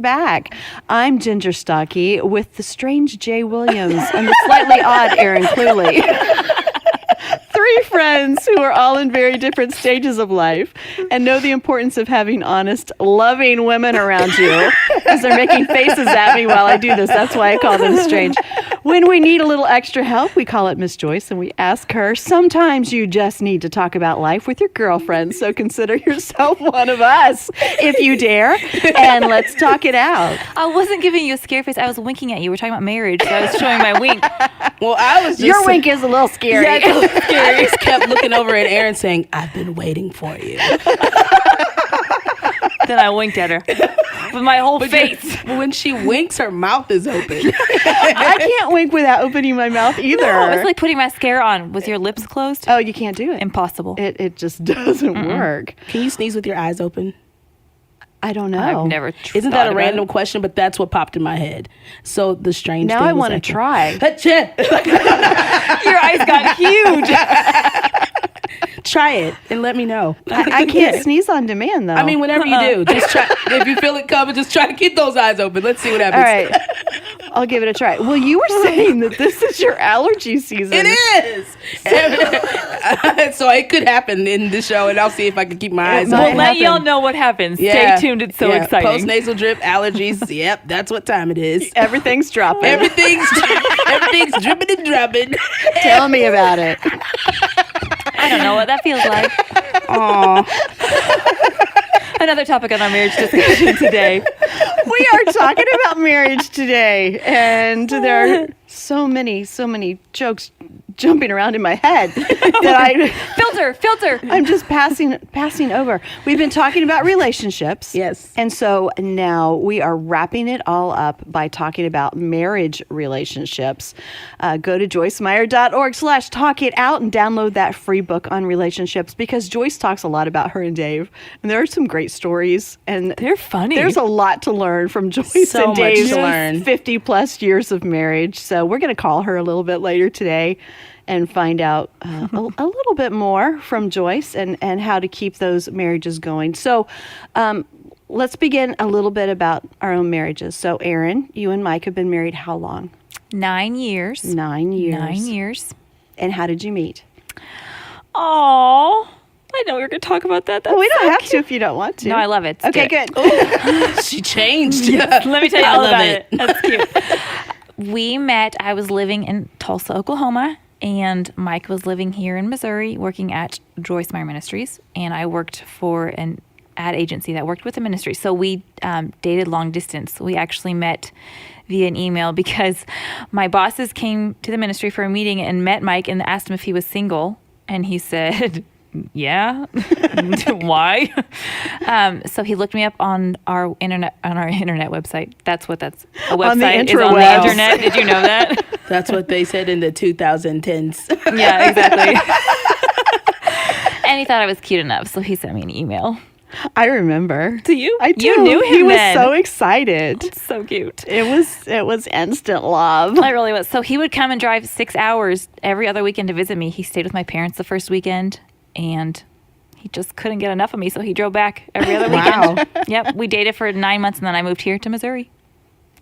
back. I'm Ginger Stocky with the strange Jay Williams and the slightly odd Aaron Cluley. 3 friends who are all in very different stages of life and know the importance of having honest, loving women around you. Because they're making faces at me while I do this. That's why I call them strange. When we need a little extra help, we call it Miss Joyce and we ask her, sometimes you just need to talk about life with your girlfriends. So consider yourself one of us, if you dare, and let's talk it out. I wasn't giving you a scare face. I was winking at you. We're talking about marriage, so I was showing my wink. Well, I was just... Your wink is a little scary. Yeah, it's a little scary. I just kept looking over at Aaron saying, I've been waiting for you. Then I winked at her with my whole face. When she winks, her mouth is open. I can't wink without opening my mouth either. No, it's like putting mascara on with your lips closed. Oh, you can't do it. Impossible. It just doesn't work. Can you sneeze with your eyes open? I don't know. I've never Isn't that a random question? But that's what popped in my head. So the strange now thing I was want to try. Your eyes got huge. Try it and let me know. I can't sneeze on demand, though. I mean, whenever you do, just try. If you feel it coming, just try to keep those eyes open. Let's see what happens. All right. I'll give it a try. Well, you were saying that this is your allergy season. It is. So it could happen in the show, and I'll see if I can keep my eyes We'll open. let y'all know what happens. Yeah. Stay tuned. It's so exciting. Post-nasal drip, allergies. Yep, that's what time it is. Everything's dropping. Everything's dripping and dropping. Tell me about it. I don't know what that feels like. Aw. Another topic on our marriage discussion today. We are talking about marriage today, and there are so many jokes jumping around in my head that filter. I'm just passing over. We've been talking about relationships. Yes. And so now we are wrapping it all up by talking about marriage relationships. Go to JoyceMeyer.org/talk it out and download that free book on relationships, because Joyce talks a lot about her and Dave. And there are some great stories, and They're funny. There's a lot to learn from Joyce So and Dave's much to learn. 50 plus years of marriage. So we're going to call her a little bit later today and find out a little bit more from Joyce and how to keep those marriages going. So let's begin a little bit about our own marriages. So Aaron, you and Mike have been married how long? 9 years. 9 years. 9 years. And how did you meet? Oh, I know we were going to talk about that. That's Well, we don't so have cute. to if you don't want to. No, I love it. It's Okay, good. She changed. Let me tell you I all love about it. it. That's cute. We met, I was living in Tulsa, Oklahoma, and Mike was living here in Missouri working at Joyce Meyer Ministries, and I worked for an ad agency that worked with the ministry. So we dated long distance. We actually met via an email because my bosses came to the ministry for a meeting and met Mike and asked him if he was single, and he said... Yeah. Why? So he looked me up on our internet website. That's a website On the is on the interwebs. internet. Did you know that? That's what they said in the 2010s. Yeah, exactly. And he thought I was cute enough, so he sent me an email. I remember. Do you? I do. You knew him He was then. so excited. It's so cute. It was instant love. I really was. So he would come and drive 6 hours every other weekend to visit me. He stayed with my parents the first weekend, and he just couldn't get enough of me, so he drove back every other weekend. Wow. Yep. We dated for 9 months, and then I moved here to Missouri.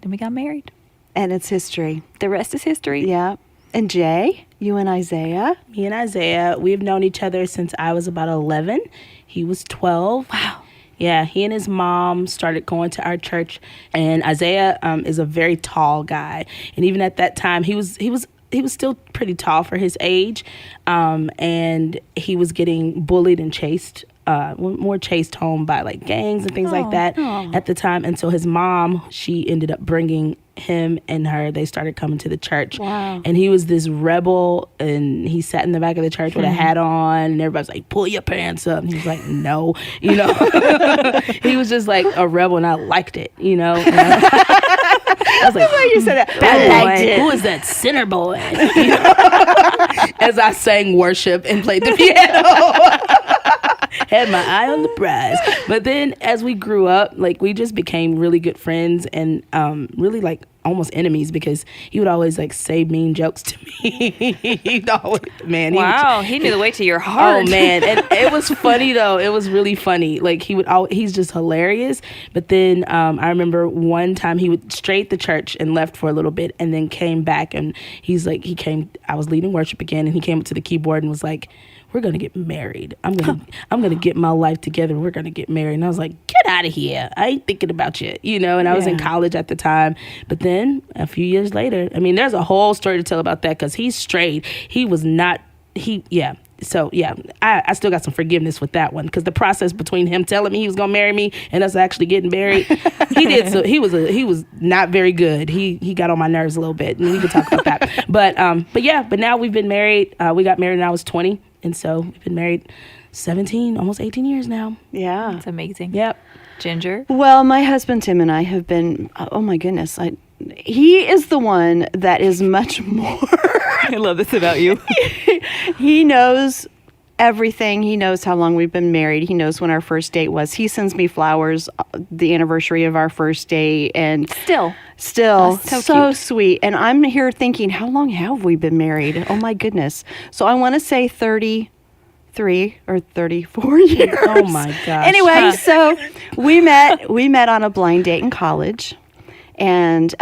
Then we got married. And it's history. The rest is history. Yeah. And Jay, you and Isaiah. Me and Isaiah, we've known each other since I was about 11. He was 12. Wow. Yeah, he and his mom started going to our church, and Isaiah is a very tall guy, and even at that time, he was still pretty tall for his age, and he was getting bullied and chased, more chased home by like gangs and things like that at the time. And so his mom, she ended up bringing him and her, they started coming to the church. Wow. And he was this rebel, and he sat in the back of the church with a hat on, and everybody's like, pull your pants up. And he was like, no, you know. He was just like a rebel, and I liked it, you know. I was like, You said that. bad I boy. liked it. Who is that sinner boy? You know? As I sang worship and played the piano. Had my eye on the prize. But then as we grew up, like we just became really good friends and really like almost enemies because he would always like say mean jokes to me. He'd always, man. Wow, he knew the way to your heart. Oh man, and it was funny though. It was really funny. Like he's just hilarious. But then I remember one time he would straight the church and left for a little bit, and then came back and I was leading worship again, and he came up to the keyboard and was like, "We're gonna get married. I'm gonna get my life together. We're gonna get married." And I was like, "Get out of here! I ain't thinking about you." And I was in college at the time. But then a few years later, I mean, there's a whole story to tell about that because he's straight. He was not. So I still got some forgiveness with that one because the process between him telling me he was gonna marry me and us actually getting married, he was not very good. He got on my nerves a little bit, and we could talk about that. But now we've been married. We got married when I was 20. And so we've been married 17, almost 18 years now. Yeah. That's amazing. Yep. Ginger? Well, my husband, Tim, and I have been, oh my goodness, he is the one that is much more. I love this about you. He knows everything. He knows how long we've been married. He knows when our first date was. He sends me flowers, the anniversary of our first date, and Still so sweet. And I'm here thinking, how long have we been married? Oh my goodness. So I want to say 33 or 34 years. Oh my gosh. Anyway, so we met on a blind date in college, and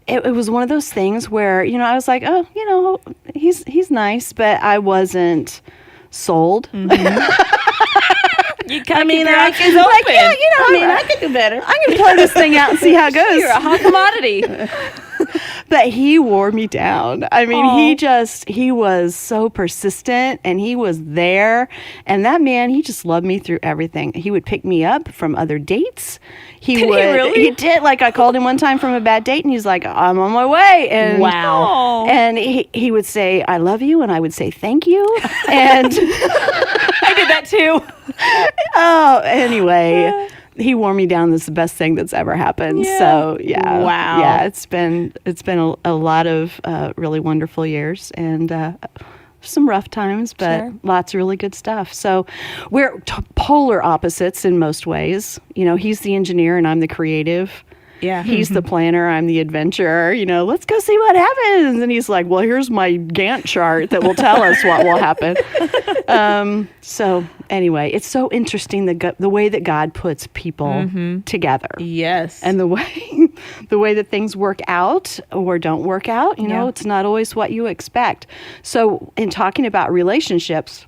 it was one of those things where, I was like, oh, he's nice, but I wasn't sold. Mm-hmm. You I mean, I can open. Like, yeah, I could do better. I'm going to play this thing out and see how it goes. You're a hot commodity. But he wore me down. I mean, Aw. he was so persistent, and he was there. And that man, he just loved me through everything. He would pick me up from other dates. Did he really? He did. Like, I called him one time from a bad date, and he's like, I'm on my way. And Wow. And he would say, I love you, and I would say, thank you. And I did that too. anyway, he wore me down. This is the best thing that's ever happened. Yeah. So yeah, Wow. yeah, it's been a lot of really wonderful years and some rough times, but Sure. lots of really good stuff. So we're polar opposites in most ways. He's the engineer and I'm the creative. Yeah. He's the planner, I'm the adventurer. Let's go see what happens. And he's like, well, here's my Gantt chart that will tell us what will happen. So anyway, it's so interesting the way that God puts people together. Yes. And the way that things work out or don't work out, Yeah. it's not always what you expect. So in talking about relationships,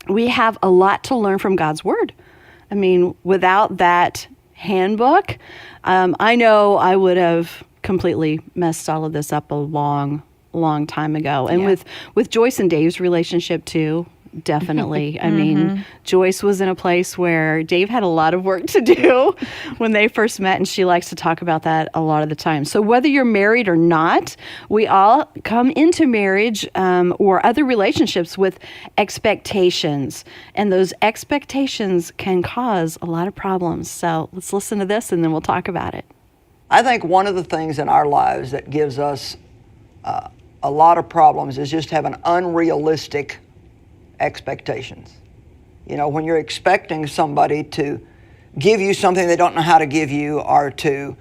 we have a lot to learn from God's word. I mean, without that handbook, I know I would have completely messed all of this up a long time ago. And Yeah. with Joyce and Dave's relationship too, definitely. I mean, Joyce was in a place where Dave had a lot of work to do when they first met, and she likes to talk about that a lot of the time. So whether you're married or not, we all come into marriage or other relationships with expectations, and those expectations can cause a lot of problems. So let's listen to this, and then we'll talk about it. I think one of the things in our lives that gives us a lot of problems is just having unrealistic expectations. When you're expecting somebody to give you something they don't know how to give you, or to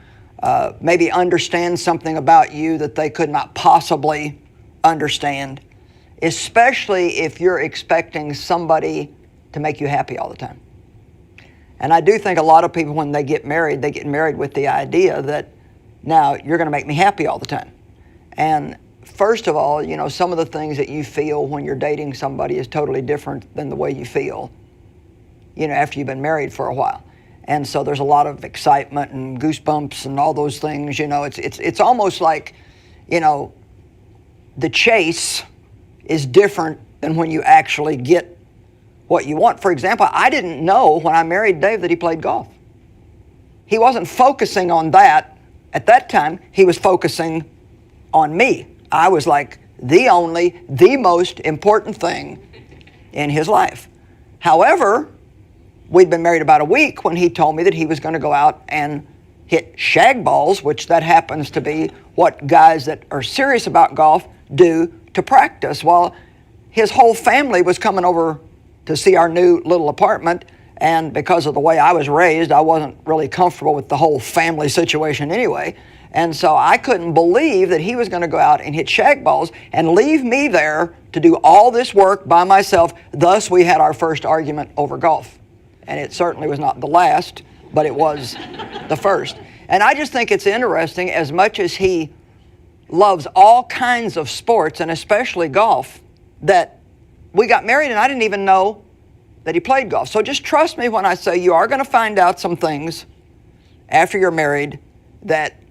maybe understand something about you that they could not possibly understand, especially if you're expecting somebody to make you happy all the time. And I do think a lot of people, when they get married with the idea that now you're going to make me happy all the time. And first of all, some of the things that you feel when you're dating somebody is totally different than the way you feel, after you've been married for a while. And so there's a lot of excitement and goosebumps and all those things. It's almost like, the chase is different than when you actually get what you want. For example, I didn't know when I married Dave that he played golf. He wasn't focusing on that at that time. He was focusing on me. I was like the most important thing in his life. However, we'd been married about a week when he told me that he was going to go out and hit shag balls, which that happens to be what guys that are serious about golf do to practice. Well, his whole family was coming over to see our new little apartment. And because of the way I was raised, I wasn't really comfortable with the whole family situation anyway. And so I couldn't believe that he was going to go out and hit shag balls and leave me there to do all this work by myself. Thus, we had our first argument over golf. And it certainly was not the last, but it was the first. And I just think it's interesting, as much as he loves all kinds of sports, and especially golf, that we got married and I didn't even know that he played golf. So just trust me when I say you are going to find out some things after you're married that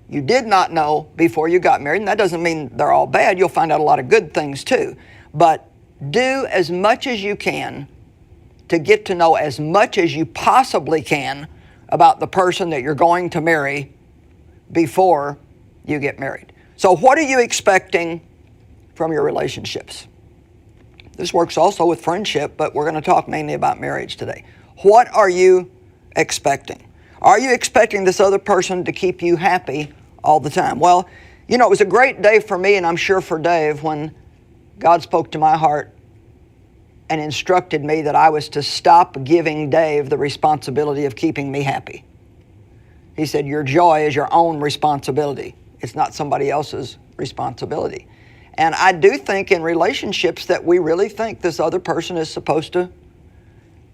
you did not know before you got married. And that doesn't mean they're all bad. You'll find out a lot of good things too. But do as much as you can to get to know as much as you possibly can about the person that you're going to marry before you get married. So what are you expecting from your relationships? This works also with friendship, but we're going to talk mainly about marriage today. What are you expecting? Are you expecting this other person to keep you happy all the time? Well, you know, it was a great day for me, and I'm sure for Dave, when God spoke to my heart and instructed me that I was to stop giving Dave the responsibility of keeping me happy. He said, your joy is your own responsibility. It's not somebody else's responsibility. And I do think in relationships that we really think this other person is supposed to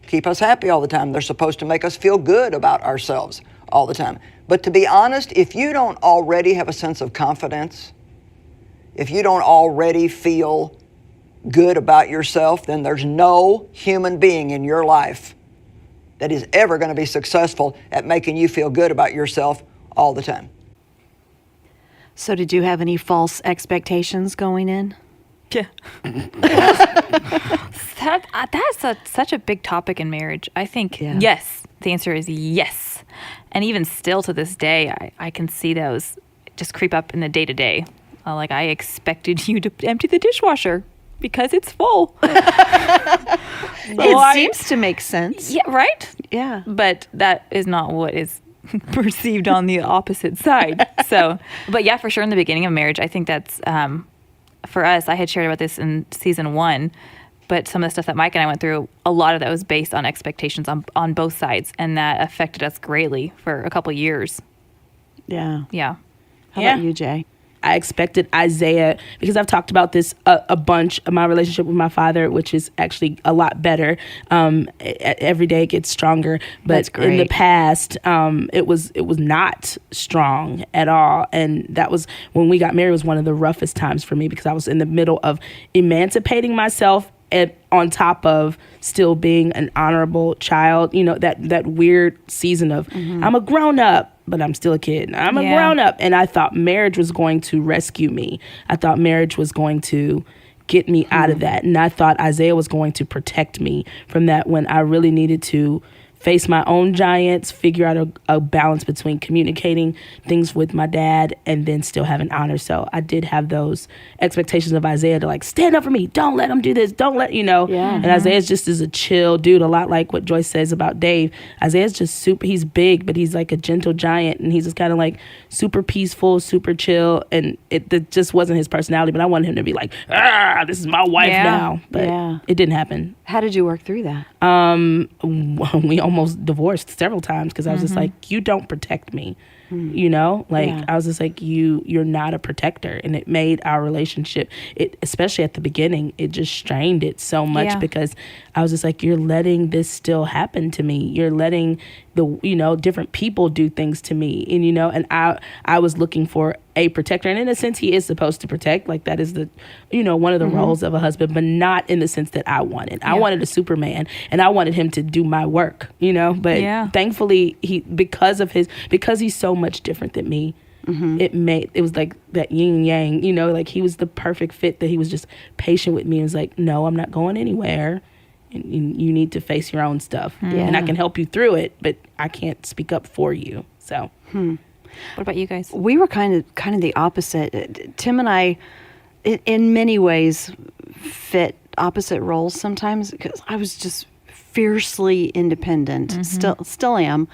keep us happy all the time. They're supposed to make us feel good about ourselves all the time. But to be honest, if you don't already have a sense of confidence, if you don't already feel good about yourself, then there's no human being in your life that is ever going to be successful at making you feel good about yourself all the time. So did you have any false expectations going in? Yeah. That's such a big topic in marriage. I think, yes, the answer is yes. And even still to this day, I can see those just creep up in the day-to-day. Like, I expected you to empty the dishwasher because it's full. It seems to make sense. Yeah, right? Yeah. But that is not what is perceived on the opposite side. So, but yeah, for sure in the beginning of marriage, I think that's, for us, I had shared about this in season 1, but some of the stuff that Mike and I went through, a lot of that was based on expectations on both sides, and that affected us greatly for a couple years. Yeah. Yeah. How about you, Jay? I expected Isaiah, because I've talked about this a bunch, of my relationship with my father, which is actually a lot better. Every day it gets stronger. But That's great. in the past, it was not strong at all. And that was, when we got married, was one of the roughest times for me, because I was in the middle of emancipating myself on top of still being an honorable child. You know, that weird season of, I'm a grown up, but I'm still a kid. I'm a grown up. And I thought marriage was going to rescue me. I thought marriage was going to get me out of that. And I thought Isaiah was going to protect me from that, when I really needed to face my own giants, figure out a balance between communicating things with my dad and then still having honor. So I did have those expectations of Isaiah to, like, stand up for me. Don't let him do this. Don't let, Yeah. And Isaiah's just is a chill dude, a lot like what Joyce says about Dave. Isaiah's just super, he's big, but he's like a gentle giant, and he's just kind of like super peaceful, super chill. And it just wasn't his personality, but I wanted him to be like, this is my wife now. But it didn't happen. How did you work through that? We almost divorced several times, because I was just like, you don't protect me. I was just like, you're not a protector. And it made our relationship, especially at the beginning, it just strained it so much, because I was just like, you're letting this still happen to me. You're letting different people do things to me. And I was looking for a protector. And in a sense, he is supposed to protect. Like, that is the, one of the roles of a husband, but not in the sense that I wanted. I wanted a Superman, and I wanted him to do my work, but thankfully because he's so much different than me, it was like that yin yang, like he was the perfect fit, that he was just patient with me and was like, no, I'm not going anywhere. And you need to face your own stuff. And I can help you through it, but I can't speak up for you. So what about you guys? We were kind of the opposite. Tim and I, in many ways, fit opposite roles sometimes, because I was just fiercely independent. Still am.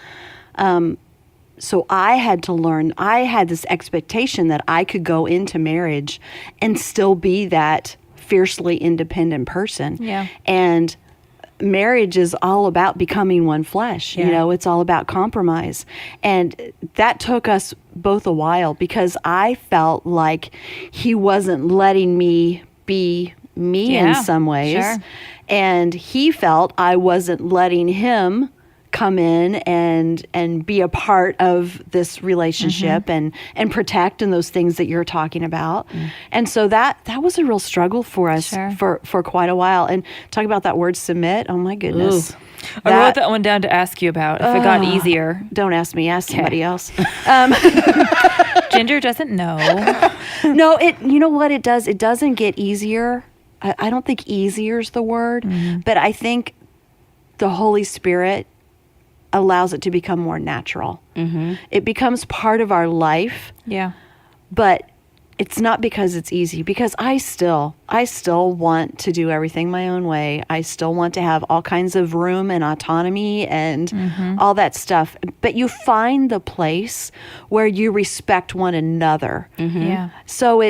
So I had to learn. I had this expectation that I could go into marriage and still be that fiercely independent person. Yeah. And marriage is all about becoming one flesh. You Yeah. know, it's all about compromise. And that took us both a while because I felt like he wasn't letting me be me in Yeah, some ways. sure. And he felt I wasn't letting him come in and be a part of this relationship and protect and those things that you're talking about. And so that was a real struggle for us Sure. for quite a while. And talk about that word submit. Oh my goodness. Ooh. I wrote that one down to ask you about if it got easier. Don't ask me, ask somebody else. Ginger doesn't know. No, you know what it does? It doesn't get easier. I don't think easier is the word, but I think the Holy Spirit allows it to become more natural. It becomes part of our life, Yeah. but it's not because it's easy, because I still want to do everything my own way. I still want to have all kinds of room and autonomy and all that stuff. But you find the place where you respect one another. Yeah. So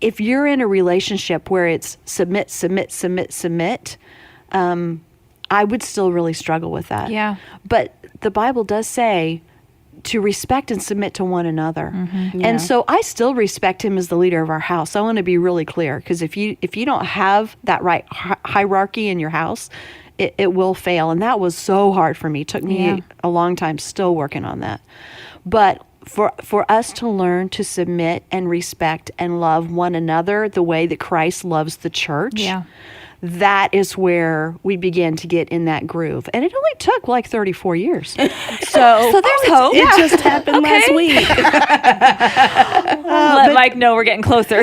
if you're in a relationship where it's submit, I would still really struggle with that. Yeah. But the Bible does say to respect and submit to one another. Yeah. And so I still respect him as the leader of our house. I want to be really clear, because if you don't have that right hierarchy in your house, it will fail. And that was so hard for me. It took me a long time, still working on that. But for us to learn to submit and respect and love one another the way that Christ loves the church, Yeah. that is where we began to get in that groove. And it only took like 34 years. So there's hope. It just happened last week. Let Mike know we're getting closer.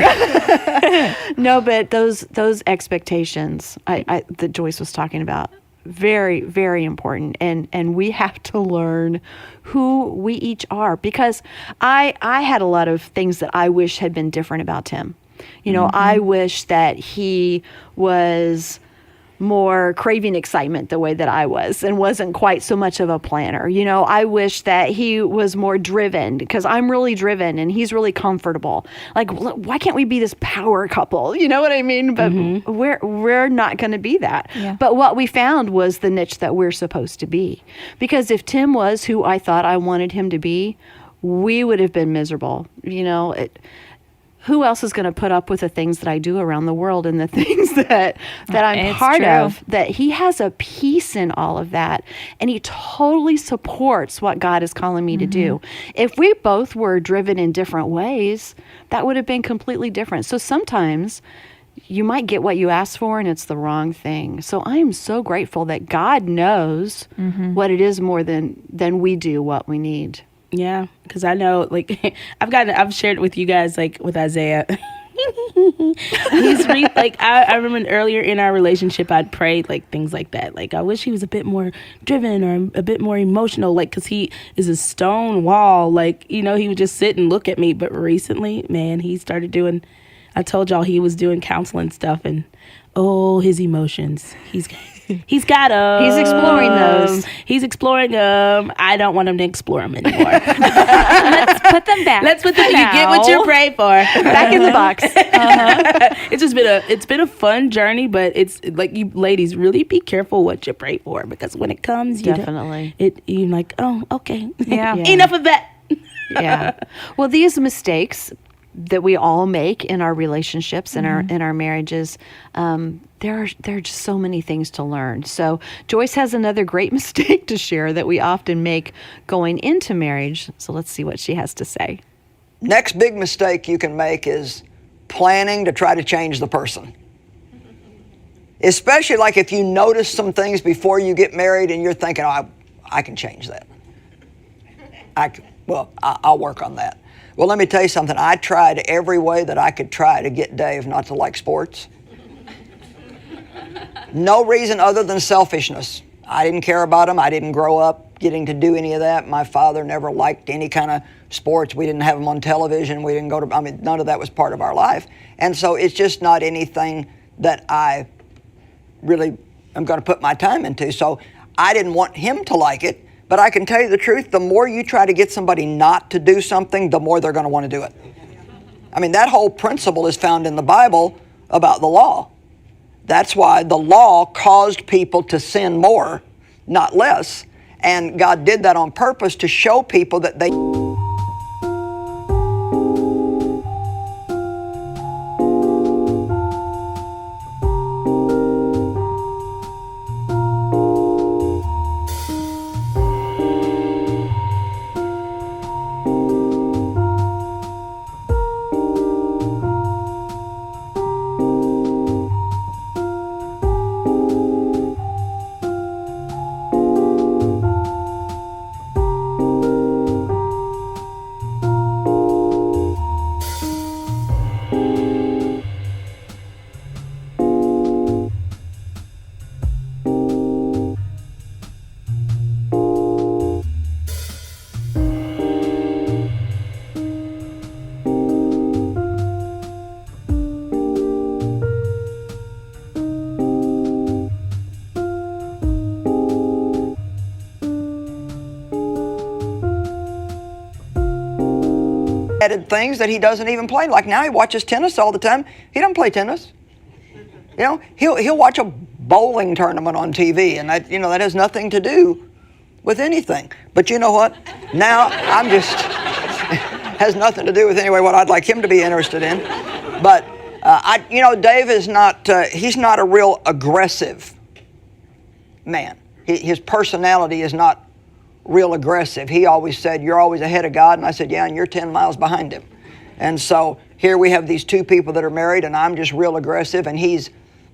No, but those expectations that Joyce was talking about, very, very important. And we have to learn who we each are, because I had a lot of things that I wish had been different about Tim. You know, I wish that he was more craving excitement the way that I was and wasn't quite so much of a planner. You know, I wish that he was more driven, because I'm really driven and he's really comfortable. Like, why can't we be this power couple? You know what I mean? But we're not going to be that. Yeah. But what we found was the niche that we're supposed to be. Because if Tim was who I thought I wanted him to be, we would have been miserable. You know, who else is going to put up with the things that I do around the world and the things that I'm It's part true. of? That he has a peace in all of that, and he totally supports what God is calling me to do. If we both were driven in different ways, that would have been completely different. So sometimes you might get what you ask for and it's the wrong thing. So I am so grateful that God knows what it is more than we do what we need. Yeah, because I know, like, I've shared it with you guys, like, with Isaiah. I remember earlier in our relationship, I'd prayed, like, things like that. Like, I wish he was a bit more driven or a bit more emotional, like, because he is a stone wall. Like, you know, he would just sit and look at me. But recently, man, he started doing, I told y'all he was doing counseling stuff, and, his emotions. He's got them. He's exploring those. He's exploring them. I don't want him to explore them anymore. Let's put them back. Let's put them. You get what you pray for. Back in the box. It's been a fun journey, but it's like, you ladies, really be careful what you pray for, because when it comes, Definitely. you're like, oh, okay, Yeah. enough of that. Yeah. Well, these mistakes that we all make in our relationships and in our marriages, there are just so many things to learn. So Joyce has another great mistake to share that we often make going into marriage. So let's see what she has to say. Next big mistake you can make is planning to try to change the person. Especially like if you notice some things before you get married and you're thinking, I can change that. I'll work on that. Well, let me tell you something. I tried every way that I could try to get Dave not to like sports. No reason other than selfishness. I didn't care about him. I didn't grow up getting to do any of that. My father never liked any kind of sports. We didn't have them on television. We didn't none of that was part of our life. And so it's just not anything that I really am going to put my time into. So I didn't want him to like it. But I can tell you the truth, the more you try to get somebody not to do something, the more they're going to want to do it. I mean, that whole principle is found in the Bible about the law. That's why the law caused people to sin more, not less. And God did that on purpose to show people that they... added things that he doesn't even play. Like now he watches tennis all the time. He doesn't play tennis. You know, he'll watch a bowling tournament on TV, and that, you know, that has nothing to do with anything. But you know what? Now I'm just has nothing to do with anyway what I'd like him to be interested in. But Dave is not. He's not a real aggressive man. His personality is not real aggressive. He always said, "You're always ahead of God," and I said, "Yeah, and you're 10 miles behind him." And so here we have these two people that are married, and I'm just real aggressive, and he's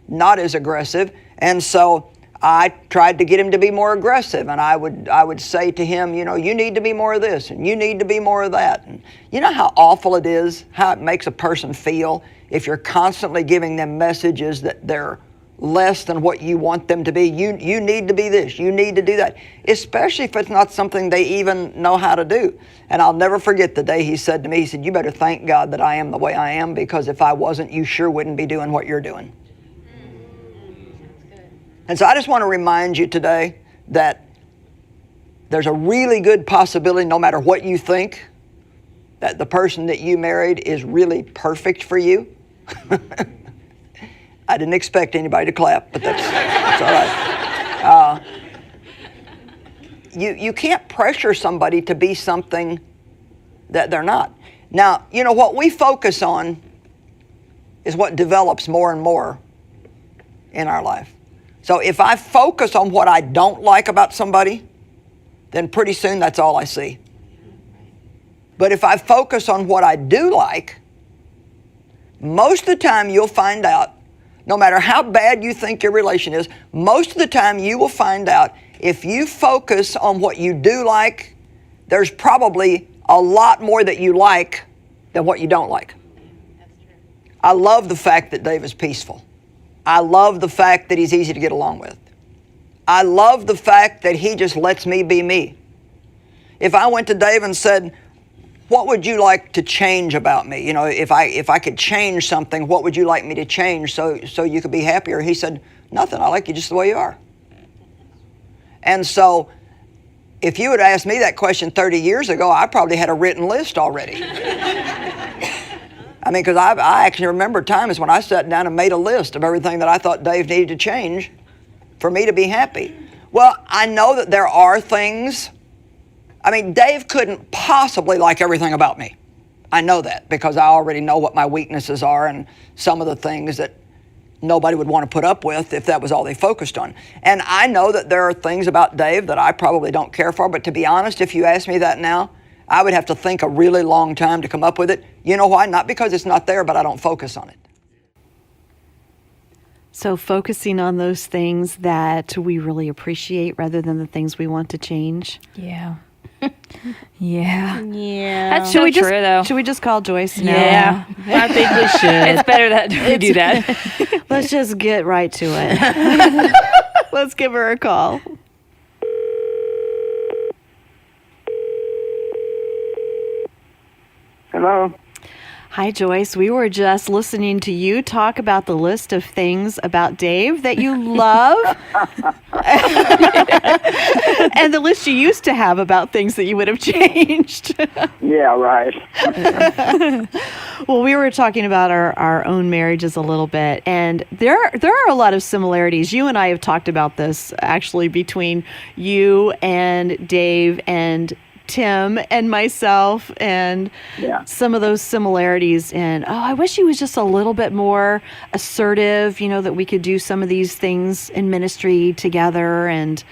not as aggressive. And so I tried to get him to be more aggressive, and I would say to him, you know, you need to be more of this, and you need to be more of that. And you know how awful it is, how it makes a person feel if you're constantly giving them messages that they're less than what you want them to be. You need to be this, you need to do that, especially if it's not something they even know how to do. And I'll never forget the day he said to me, he said, "You better thank God that I am the way I am, because if I wasn't, you sure wouldn't be doing what you're doing." And so I just want to remind you today that there's a really good possibility, no matter what you think, that the person that you married is really perfect for you. I didn't expect anybody to clap, but that's all right. You can't pressure somebody to be something that they're not. Now, you know, what we focus on is what develops more and more in our life. So if I focus on what I don't like about somebody, then pretty soon that's all I see. But if I focus on what I do like, most of the time you'll find out, no matter how bad you think your relation is, most of the time you will find out if you focus on what you do like, there's probably a lot more that you like than what you don't like. I love the fact that Dave is peaceful. I love the fact that he's easy to get along with. I love the fact that he just lets me be me. If I went to Dave and said, "What would you like to change about me? You know, if I could change something, what would you like me to change so you could be happier?" He said, "Nothing. I like you just the way you are." And so if you had asked me that question 30 years ago, I probably had a written list already. I mean, because I actually remember times when I sat down and made a list of everything that I thought Dave needed to change for me to be happy. Well, I know that there are things. I mean, Dave couldn't possibly like everything about me. I know that because I already know what my weaknesses are and some of the things that nobody would want to put up with if that was all they focused on. And I know that there are things about Dave that I probably don't care for, but to be honest, if you ask me that now, I would have to think a really long time to come up with it. You know why? Not because it's not there, but I don't focus on it. So focusing on those things that we really appreciate rather than the things we want to change. Yeah. Yeah. Yeah. That's so true, though. Should we just call Joyce now? Yeah. I think we should. It's better that we do that. Let's just get right to it. Let's give her a call. Hello. Hi, Joyce. We were just listening to you talk about the list of things about Dave that you love and the list you used to have about things that you would have changed. Yeah, right. Well, we were talking about our own marriages a little bit, and there are a lot of similarities. You and I have talked about this actually between you and Dave and Tim and myself, and some of those similarities. And I wish he was just a little bit more assertive, that we could do some of these things in ministry together, and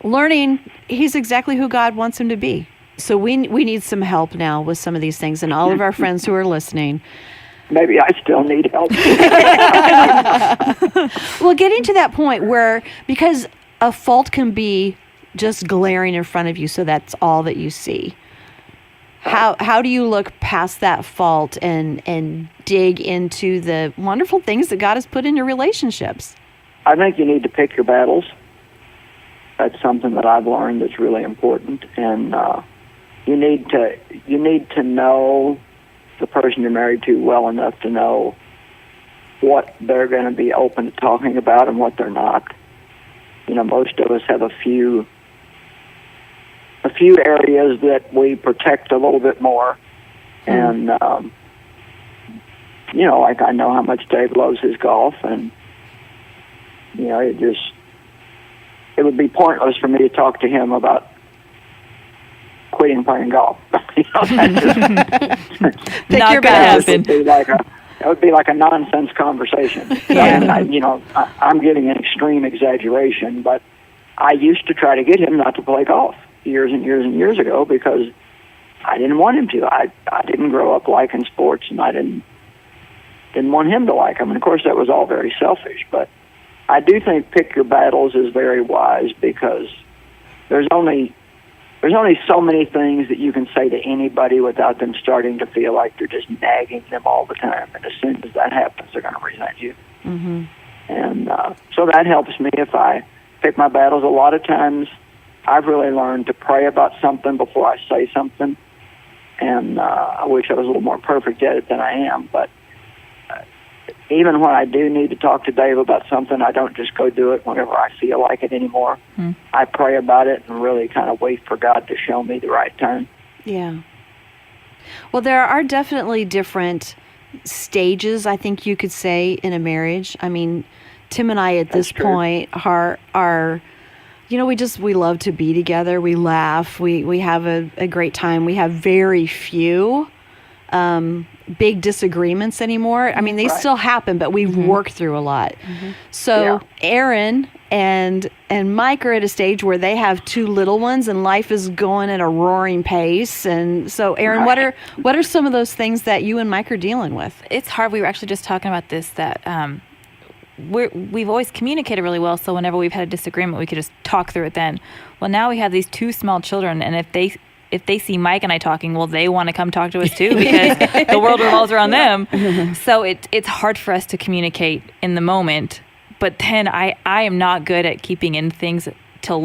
learning he's exactly who God wants him to be. So we need some help now with some of these things, and all of our friends who are listening. Maybe I still need help. Well, getting to that point where, because a fault can be just glaring in front of you, so that's all that you see. How do you look past that fault and dig into the wonderful things that God has put in your relationships? I think you need to pick your battles. That's something that I've learned that's really important, and you need to know the person you're married to well enough to know what they're going to be open to talking about and what they're not. Most of us have a few areas that we protect a little bit more, and like I know how much Dave loves his golf, and it would be pointless for me to talk to him about quitting playing golf. Pick your battles. It would be like a nonsense conversation. And I'm getting an extreme exaggeration, but I used to try to get him not to play golf years and years and years ago because I didn't want him to. I didn't grow up liking sports, and I didn't want him to like them. And of course, that was all very selfish. But I do think pick your battles is very wise, because there's only so many things that you can say to anybody without them starting to feel like you're just nagging them all the time. And as soon as that happens, they're going to resent you. Mm-hmm. And so that helps me if I pick my battles. A lot of times I've really learned to pray about something before I say something. And I wish I was a little more perfect at it than I am. But even when I do need to talk to Dave about something, I don't just go do it whenever I feel like it anymore. I pray about it and really kind of wait for God to show me the right time. Yeah. Well, there are definitely different stages, I think you could say, in a marriage. I mean, Tim and I at this point are we love to be together. We laugh. We have a great time. We have very few big disagreements anymore. I mean, they still happen, but we've worked through a lot. So Aaron and Mike are at a stage where they have two little ones, and life is going at a roaring pace. And so, Aaron, what are some of those things that you and Mike are dealing with? It's hard. We were actually just talking about this, that we've always communicated really well, so whenever we've had a disagreement, we could just talk through it then. Well, now we have these two small children, and if they see Mike and I talking, well, they want to come talk to us too, because the world revolves around them. So it's hard for us to communicate in the moment. But then I am not good at keeping in things till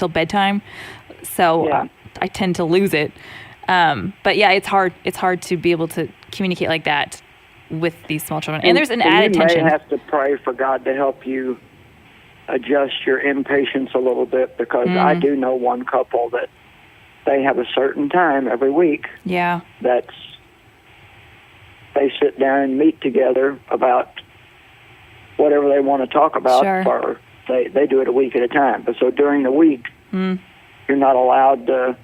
bedtime. So I tend to lose it. But yeah, it's hard. It's hard to be able to communicate like that with these small children. And there's an added tension. You may have to pray for God to help you adjust your impatience a little bit, because I do know one couple that they have a certain time every week. Yeah. They sit down and meet together about whatever they want to talk about. Sure. They do it a week at a time. But so during the week, you're not allowed to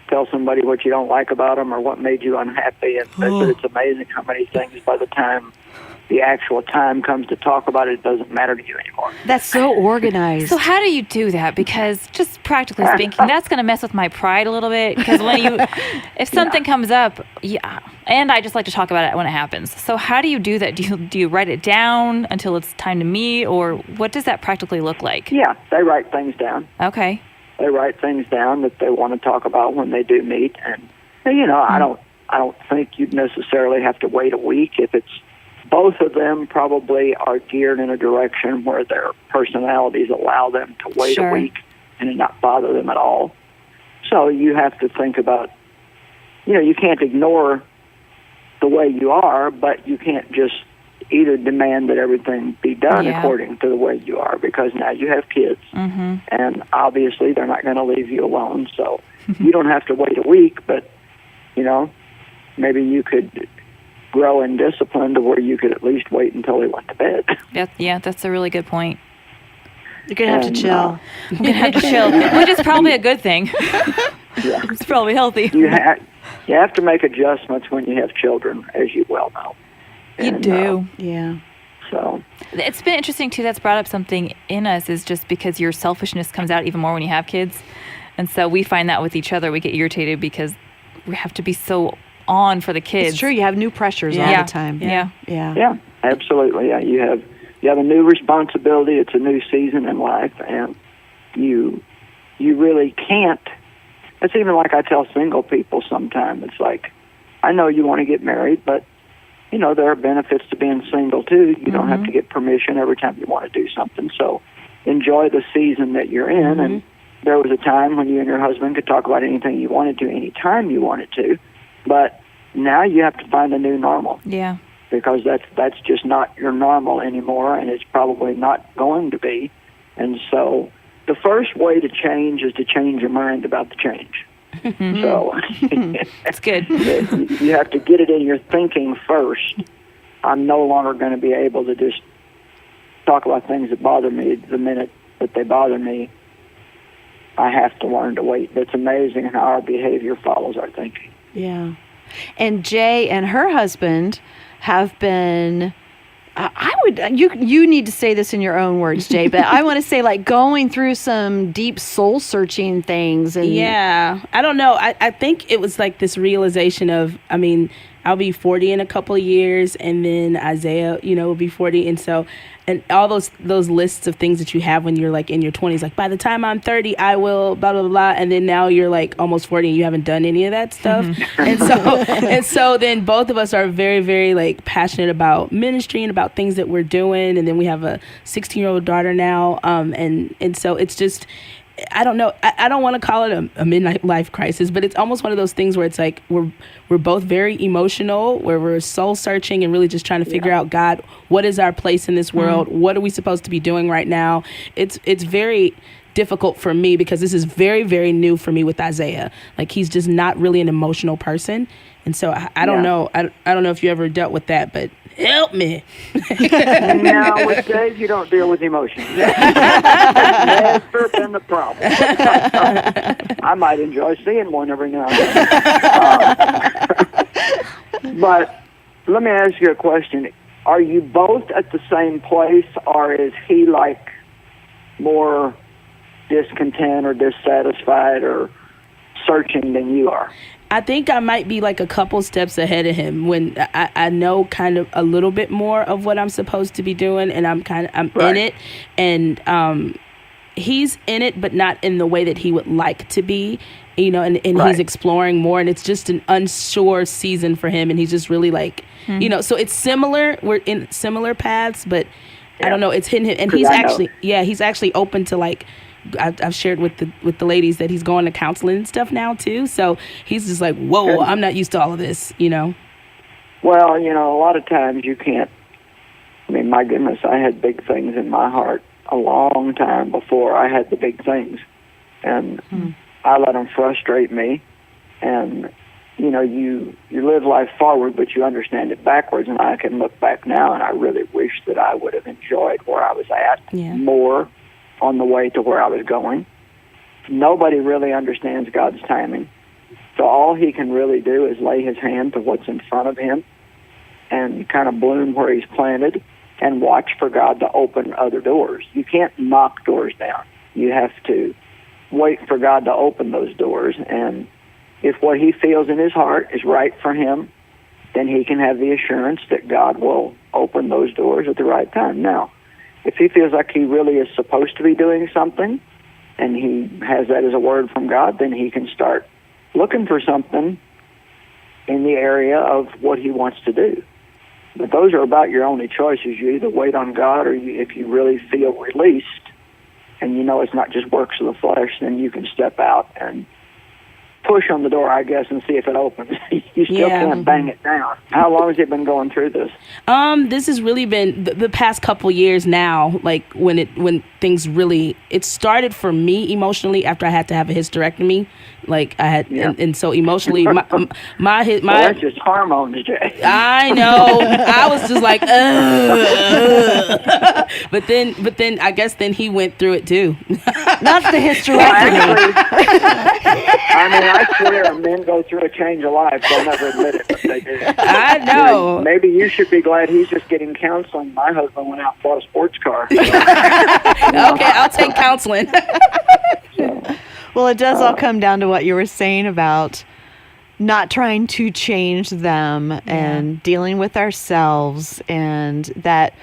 tell somebody what you don't like about them or what made you unhappy. And it's amazing how many things, by the time the actual time comes to talk about it, doesn't matter to you anymore. That's so organized. So how do you do that? Because just practically speaking, that's going to mess with my pride a little bit. Because if something comes up, and I just like to talk about it when it happens. So how do you do that? Do you write it down until it's time to meet, or what does that practically look like? Yeah, they write things down. Okay. They write things down that they want to talk about when they do meet, and I don't think you'd necessarily have to wait a week. If it's both of them probably are geared in a direction where their personalities allow them to wait a week and it not bother them at all. So you have to think about you can't ignore the way you are, but you can't just either demand that everything be done according to the way you are, because now you have kids, and obviously they're not going to leave you alone. So you don't have to wait a week, but maybe you could grow in discipline to where you could at least wait until they went to bed. That's a really good point. You're going to have to chill. I'm going to have to chill, which is probably a good thing. Yeah. It's probably healthy. You have to make adjustments when you have children, as you well know. You do. Yeah. So it's been interesting, too, that's brought up something in us, is just because your selfishness comes out even more when you have kids. And so we find that with each other. We get irritated because we have to be so on for the kids. It's true. You have new pressures all the time. Yeah, absolutely. Yeah, you have a new responsibility. It's a new season in life, and you really can't. It's even like I tell single people sometimes. It's like, I know you want to get married, but there are benefits to being single too. You don't have to get permission every time you want to do something. So enjoy the season that you're in. And there was a time when you and your husband could talk about anything you wanted to, anytime you wanted to. But now you have to find a new normal. Yeah. Because that's just not your normal anymore, and it's probably not going to be. And so the first way to change is to change your mind about the change. So that's good. You have to get it in your thinking first. I'm no longer going to be able to just talk about things that bother me the minute that they bother me. I have to learn to wait. It's amazing how our behavior follows our thinking. Yeah. And Jay and her husband have been, you need to say this in your own words, Jay, but I want to say, like, going through some deep soul searching things. And I don't know. I think it was like this realization of, I'll be 40 in a couple of years, and then Isaiah, will be 40. And so, and all those lists of things that you have when you're like in your 20s, like by the time I'm 30, I will blah, blah, blah. And then now you're like almost 40 and you haven't done any of that stuff. And so then both of us are very, very like passionate about ministry and about things that we're doing. And then we have a 16-year-old daughter now. And so it's just, I don't know. I don't want to call it a midnight life crisis, but it's almost one of those things where it's like we're both very emotional, where we're soul searching and really just trying to figure out, God, what is our place in this world? What are we supposed to be doing right now? It's very difficult for me because this is very, very new for me with Isaiah. Like, he's just not really an emotional person. And so I don't know. I don't know if you ever dealt with that, but help me. No, with Dave, you don't deal with emotions. That's never been the problem. I might enjoy seeing one every now and then. But let me ask you a question. Are you both at the same place, or is he like more discontent or dissatisfied or searching than you are? I think I might be like a couple steps ahead of him when I know kind of a little bit more of what I'm supposed to be doing, and I'm in it, and he's in it, but not in the way that he would like to be, and he's exploring more, and it's just an unsure season for him, and he's just really like, so it's similar. We're in similar paths, but I don't know. It's hitting him, and he's actually open to like. I've shared with the ladies that he's going to counseling and stuff now too. So he's just like, whoa, I'm not used to all of this, Well, a lot of times you can't. My goodness, I had big things in my heart a long time before I had the big things, and I let them frustrate me. And you live life forward, but you understand it backwards. And I can look back now, and I really wish that I would have enjoyed where I was at more. On the way to where I was going. Nobody really understands God's timing. So all he can really do is lay his hand to what's in front of him and kind of bloom where he's planted and watch for God to open other doors. You can't knock doors down. You have to wait for God to open those doors. And if what he feels in his heart is right for him, then he can have the assurance that God will open those doors at the right time. Now, if he feels like he really is supposed to be doing something, and he has that as a word from God, then he can start looking for something in the area of what he wants to do. But those are about your only choices. You either wait on God, or if you really feel released, and it's not just works of the flesh, then you can step out and push on the door, I guess, and see if it opens. You still can't bang it down. How long has it been going through this? This has really been the past couple years now. Like when things really, it started for me emotionally after I had to have a hysterectomy. Like I had, and so emotionally, my Well, that's just hormones, Jay. I know. I was just like, but then I guess then he went through it too. Not the hysterectomy. I mean, I swear men go through a change of life. They'll never admit it, but they do. I know. Maybe you should be glad he's just getting counseling. My husband went out and bought a sports car. Okay, I'll take counseling. Well, it does all come down to what you were saying about not trying to change them and dealing with ourselves, and that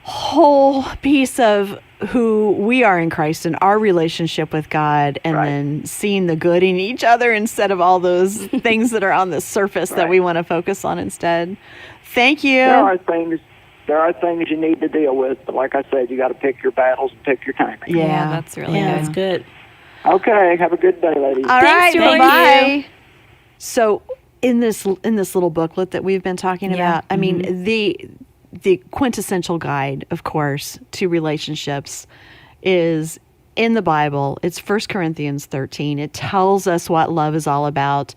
whole piece of who we are in Christ and our relationship with God, and then seeing the good in each other instead of all those things that are on the surface that we want to focus on instead. Thank you. There are things you need to deal with, but like I said, you got to pick your battles and pick your timing. Yeah, that's really good. That's good. Okay, have a good day, ladies. All right, Joyce. bye. So in this little booklet that we've been talking about, I mean, the quintessential guide, of course, to relationships is in the Bible. It's 1 Corinthians 13. It tells us what love is all about.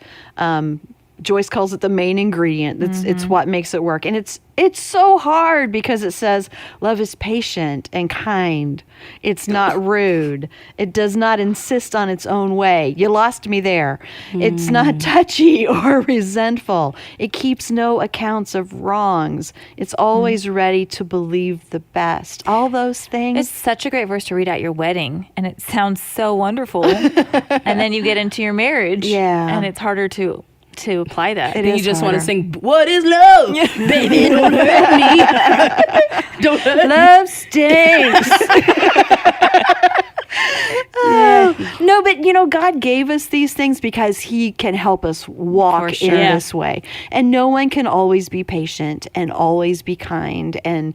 Joyce calls it the main ingredient. It's what makes it work. And it's so hard because it says love is patient and kind. It's not rude. It does not insist on its own way. You lost me there. It's not touchy or resentful. It keeps no accounts of wrongs. It's always ready to believe the best. All those things. It's such a great verse to read at your wedding, and it sounds so wonderful. And then you get into your marriage, and it's harder to apply that. You just want to sing, "What is love? Baby, don't hurt me. Don't hurt me. Love stinks." No, but God gave us these things because he can help us walk in this way. And no one can always be patient and always be kind and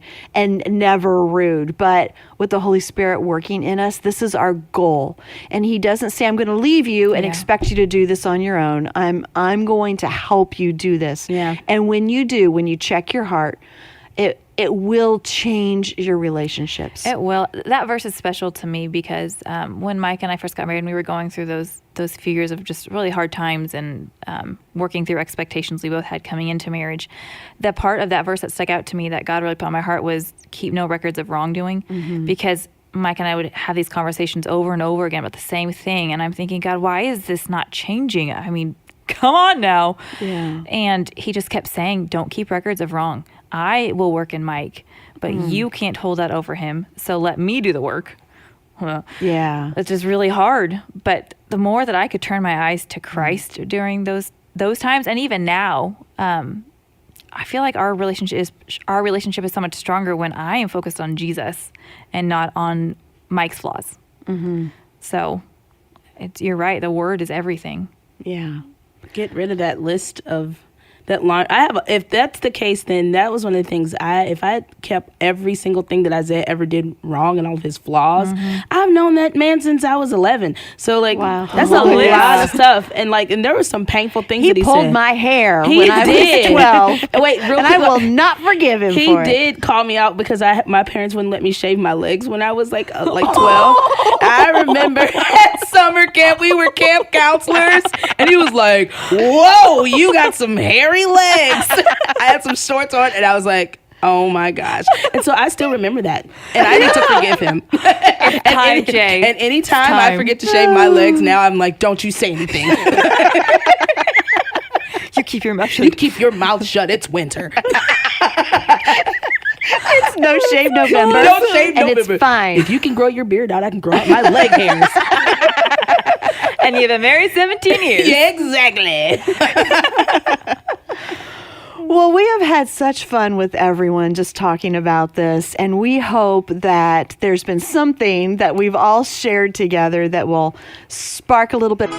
never rude. But with the Holy Spirit working in us, this is our goal. And he doesn't say, I'm going to leave you and expect you to do this on your own. I'm going to help you do this. Yeah. And when you do, when you check your heart, it will change your relationships. It will. That verse is special to me because when Mike and I first got married, and we were going through those few years of just really hard times and working through expectations we both had coming into marriage. The part of that verse that stuck out to me that God really put on my heart was keep no records of wrongdoing, because Mike and I would have these conversations over and over again about the same thing, and I'm thinking, God, why is this not changing? I mean, come on now. Yeah. And he just kept saying, don't keep records of wrong. I will work in Mike, but you can't hold that over him. So let me do the work. Yeah. It's just really hard. But the more that I could turn my eyes to Christ during those times, and even now, I feel like our relationship is so much stronger when I am focused on Jesus and not on Mike's flaws. So you're right. The word is everything. Yeah. Get rid of that list of that line. If that's the case, then that was one of the things if I had kept every single thing that Isaiah ever did wrong and all of his flaws, I've known that man since I was 11. So that's a lot of stuff. And there were some painful things that he said. He pulled my hair He when I did. was 12. Wait, real and quick, I will not forgive him he for it. did call me out because my parents wouldn't let me shave my legs when I was 12. I remember at summer camp, we were camp counselors, and he was like, "Whoa, you got some hairy legs." I had some shorts on, and I was like, oh my gosh. And so I still remember that, and I need to forgive him. Jay. And anytime I forget to shave my legs, now I'm like, don't you say anything. You keep your mouth shut. You keep your mouth shut. It's winter. It's no shave November. No shave and November. It's fine. If you can grow your beard out, I can grow out my leg hairs. And you've been married 17 years. Yeah, exactly. Well, we have had such fun with everyone just talking about this, and we hope that there's been something that we've all shared together that will spark a little bit.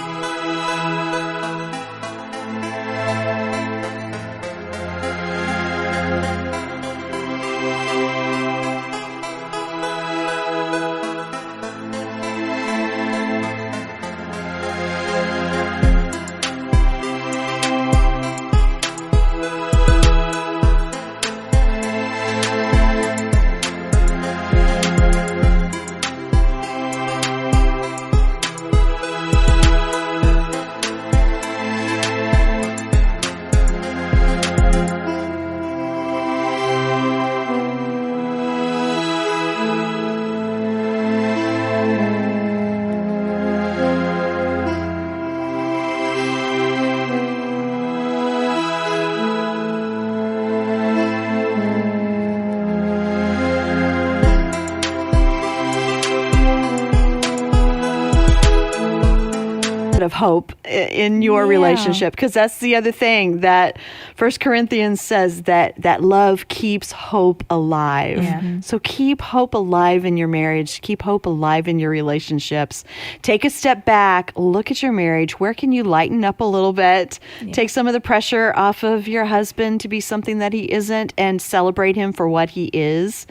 hope in your relationship, because that's the other thing that First Corinthians says, that love keeps hope alive. Yeah. So keep hope alive in your marriage. Keep hope alive in your relationships. Take a step back. Look at your marriage. Where can you lighten up a little bit? Take some of the pressure off of your husband to be something that he isn't, and celebrate him for what he is.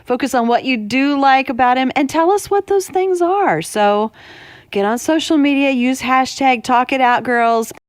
Focus on what you do like about him and tell us what those things are. So get on social media, use hashtag Talk It Out Girls.